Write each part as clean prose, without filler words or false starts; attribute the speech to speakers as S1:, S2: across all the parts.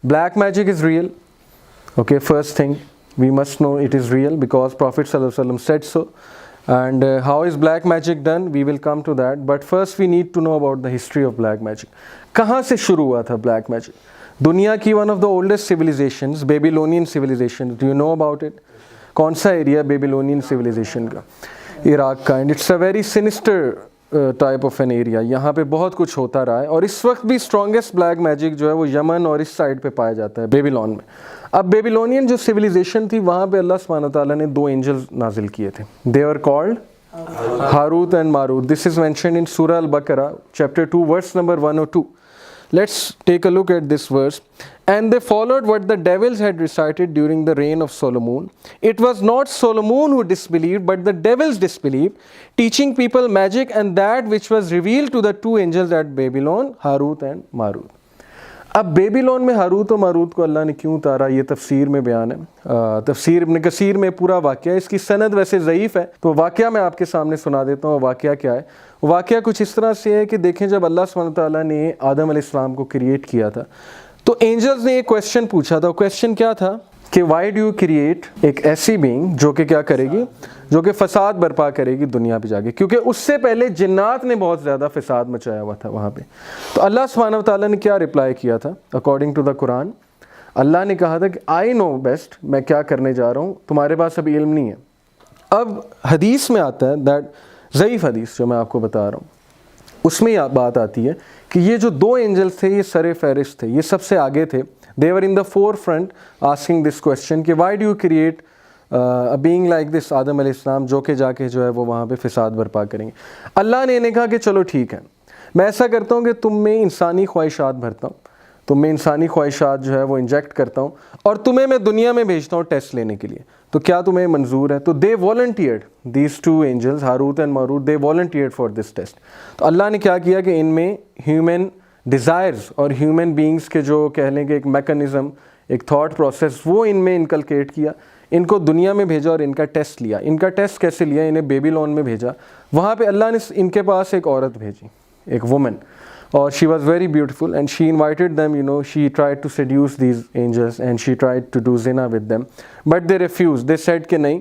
S1: Black magic is real. Okay, first thing, we must know it is real because Prophet ﷺ said so. And how is black magic done? We will come to that. But first we need to know about the history of black magic. कहाँ से शुरू हुआ था black magic? दुनिया की one of the oldest civilizations, Babylonian civilization. Do you know about it? कौन सा area Babylonian civilization का? इराक का. And it's a very sinister type of an area. यहाँ पे बहुत कुछ होता रहा है और इस वक्त भी स्ट्रॉन्गेस्ट ब्लैक मैजिक जो है वो यमन और इस साइड पे पाया जाता है, बेबीलोन में. अब बेबीलोनियन जो सिविलाइजेशन थी वहाँ पे अल्लाह सुब्हानहू व तआला ने 2 एंजल्स नाजिल किए थे. They were called Harut and Marut. This is mentioned in Surah Al-Baqarah chapter 2 verse number 102. Let's take a look at this verse. And they followed what the devils had recited during the reign of Solomon. It was not Solomon who disbelieved, but the devils disbelieved, teaching people magic and that which was revealed to the 2 angels at Babylon, Harut and Marut. अब Babylon में Harut और Marut को अल्लाह ने क्यों उतारा, ये तफसीर में बयान है. तफसीर इब्न कसीर में पूरा वाक़या, इसकी सनद वैसे ज़ईफ़ है तो वाक़या मैं आपके सामने सुना देता हूँ. वाक़या क्या है? वाक़या कुछ इस तरह से है कि देखें, जब अल्लाह सुब्हानहू व तआला ने आदम अलैहिस्सलाम को क्रिएट किया था तो एंजल्स ने एक क्वेश्चन पूछा था. क्वेश्चन क्या था कि वाई डू यू क्रिएट एक ऐसी बीइंग जो कि क्या करेगी, जो कि फसाद बर्पा करेगी दुनिया पे जाके, क्योंकि उससे पहले जिन्नात ने बहुत ज़्यादा फसाद मचाया हुआ था वहाँ पे. तो अल्लाह सुब्हानहू व तआला ने क्या रिप्लाई किया था? अकॉर्डिंग टू द कुरान अल्लाह ने कहा था कि आई नो बेस्ट, मैं क्या करने जा रहा हूँ, तुम्हारे पास अभी इल्म नहीं है. अब हदीस में आता है दैट, ज़ईफ़ हदीस जो मैं आपको बता रहा हूँ उसमें यह बात आती है कि ये जो 2 एंजल्स थे ये सर फहरिस्त थे, ये सबसे आगे थे. They were in the forefront asking this question कि why do you create a being like this Adam अलैहिस्सलाम, जो कि जाके जो है वो वहाँ पे फिसाद बर्पा करेंगे. अल्लाह ने इन्हें कहा कि चलो ठीक है, मैं ऐसा करता हूँ कि तुम में इंसानी ख्वाहिशात भरता हूँ, तुम में इंसानी ख्वाहिशात जो है वो इंजेक्ट करता हूँ और तुम्हें मैं दुनिया में भेजता हूँ टेस्ट लेने के लिए. तो क्या तुम्हें मंजूर है? तो they volunteered, these 2 angels Harut and Marut, they volunteered for this test. तो अल्लाह ने क्या किया कि इनमें ह्यूमन डिज़ायर्स और ह्यूमन बीइंग्स के जो कह लें कि एक मैकेनिज़्म, एक थॉट प्रोसेस, वो इनमें इनकलकेट किया. इनको दुनिया में भेजा और इनका टेस्ट लिया. इनका टेस्ट कैसे लिया? इन्हें बेबीलोन में भेजा. वहाँ पे अल्लाह ने इनके पास एक औरत भेजी, एक वुमन, और she was very beautiful and she invited them, you know, she tried to seduce these angels and she tried to do जिना with them but they refuse. They said कि नहीं.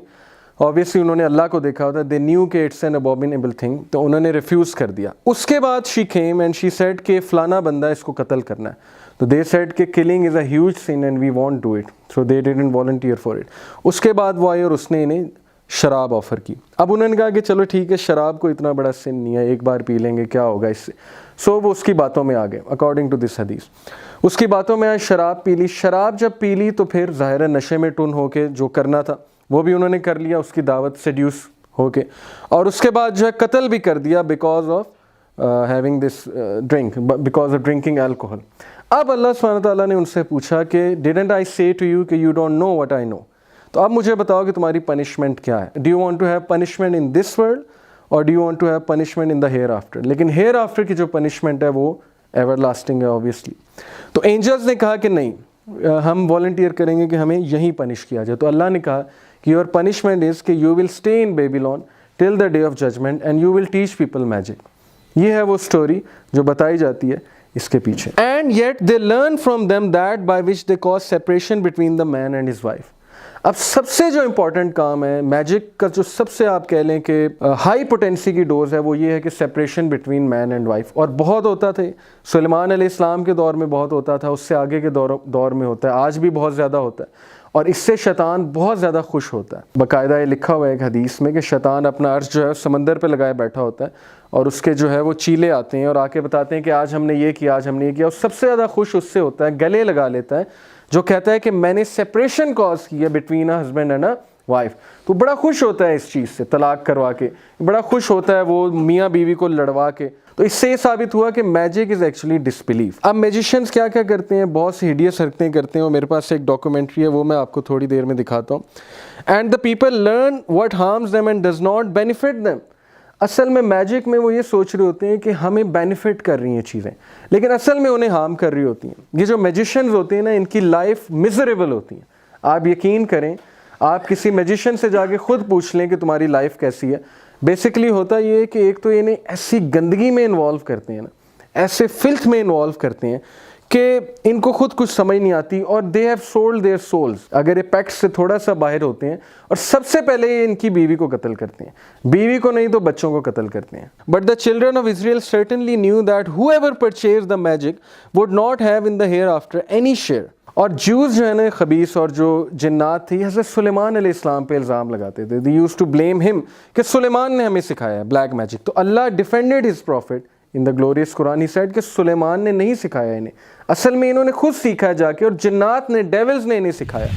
S1: ऑब्वियसली उन्होंने अल्लाह को देखा होता, दे न्यू कि it's an abominable thing, तो उन्होंने रिफ्यूज़ कर दिया. उसके बाद she came and she said कि फ़लाना बंदा इसको कत्ल करना है. तो दे सेड कि killing is a huge sin and we won't do it, so they didn't volunteer for it. उसके बाद वो आई और उसने इन्हें शराब ऑफ़र की. अब उन्होंने कहा कि चलो ठीक है, शराब को इतना बड़ा सिन नहीं है, एक बार पी लेंगे, क्या होगा इससे. सो वो उसकी बातों में आ गए अकॉर्डिंग टू दिस हदीस. उसकी बातों में आज शराब पी ली. शराब जब पी ली तो फिर ज़ाहिर है नशे में टुन होके जो करना था वो भी उन्होंने कर लिया, उसकी दावत सेड्यूस होके, और उसके बाद जो है कत्ल भी कर दिया because of having this drink, because of drinking alcohol. अब अल्लाह सुब्हानहू व तआला ने उनसे पूछा कि didn't I say to you कि you don't know what I know. तो अब मुझे बताओ कि तुम्हारी पनिशमेंट क्या है. Do you want to have punishment in this world और do you want to have punishment in the hereafter. लेकिन हेयर आफ्टर की जो पनिशमेंट है वो एवर लास्टिंग है ऑब्वियसली. तो एंजल्स ने कहा कि नहीं, हम वॉलंटियर करेंगे कि हमें यहीं पनिश किया जाए. तो अल्लाह ने कहा कि योर पनिशमेंट इज़ कि you will stay in Babylon till the day of judgement and you will teach people magic. ये है वो स्टोरी जो बताई जाती है इसके पीछे. And yet they learn from them that by which they cause separation between the man and his wife. अब सबसे जो इम्पॉर्टेंट काम है मैजिक का, जो सबसे आप कह लें कि हाई पोटेंसी की डोज है, वो ये है कि separation between man and wife. और बहुत होता था, सुलेमान अलैहिस्सलाम के दौर में बहुत होता था, उससे आगे के दौर में होता है, आज भी बहुत ज़्यादा होता है, और इससे शैतान बहुत ज़्यादा खुश होता है. बाकायदा ये लिखा हुआ है एक हदीस में कि शैतान अपना अर्श जो है समंदर पे लगाए बैठा होता है और उसके जो है वो चीले आते हैं और आके बताते हैं कि आज हमने ये किया, आज हमने ये किया, और सबसे ज़्यादा खुश उससे होता है, गले लगा लेता है, जो कहता है कि मैंने सेपरेशन कॉज की है between a husband and a wife. तो बड़ा खुश होता है इस चीज़ से, तलाक करवा के बड़ा खुश होता है वो मियाँ बीवी को लड़वा के. तो इससे ये साबित हुआ कि मैजिक इज़ एक्चुअली डिसबिलीफ. अब मैजिशियंस क्या क्या करते हैं, बहुत सी हिडियस हरकतें करते हैं, और मेरे पास एक डॉक्यूमेंट्री है, वो मैं आपको थोड़ी देर में दिखाता हूँ. And the people learn what harms them and does not benefit them. असल में मैजिक में वो ये सोच रहे होते हैं कि हमें बेनिफिट कर रही हैं चीज़ें, लेकिन असल में उन्हें हार्म कर रही होती हैं. ये जो मैजिशियंस होते हैं ना, इनकी लाइफ मिजरेबल होती है. आप यकीन करें, आप किसी मैजिशियन से जाके खुद पूछ लें कि तुम्हारी लाइफ कैसी है. बेसिकली होता ये है कि एक तो इन्हें ऐसी गंदगी में इन्वॉल्व करते हैं ना, ऐसे फिल्थ में इन्वॉल्व करते हैं کہ ان کو خود کچھ سمجھ نہیں آتی اور they have sold their souls. اگر یہ پیکٹ سے تھوڑا سا باہر ہوتے ہیں اور سب سے پہلے یہ ان کی بیوی کو قتل کرتے ہیں, بیوی کو نہیں تو بچوں کو قتل کرتے ہیں. But the children of Israel certainly knew that whoever purchased the magic would not have in the hereafter any share. اور جوز جو ہے نا خبیث اور جو جنات تھی حضرت سلیمان علیہ السلام پہ الزام لگاتے تھے. they used to blame him کہ سلیمان نے ہمیں سکھایا ہے بلیک میجک. تو اللہ defended his prophet in the glorious Quran. He said کہ سلیمان نے نہیں سکھایا انہیں, اصل میں انہوں نے خود سیکھا جا کے, اور جنات نے, ڈیولز نے انہیں سکھایا.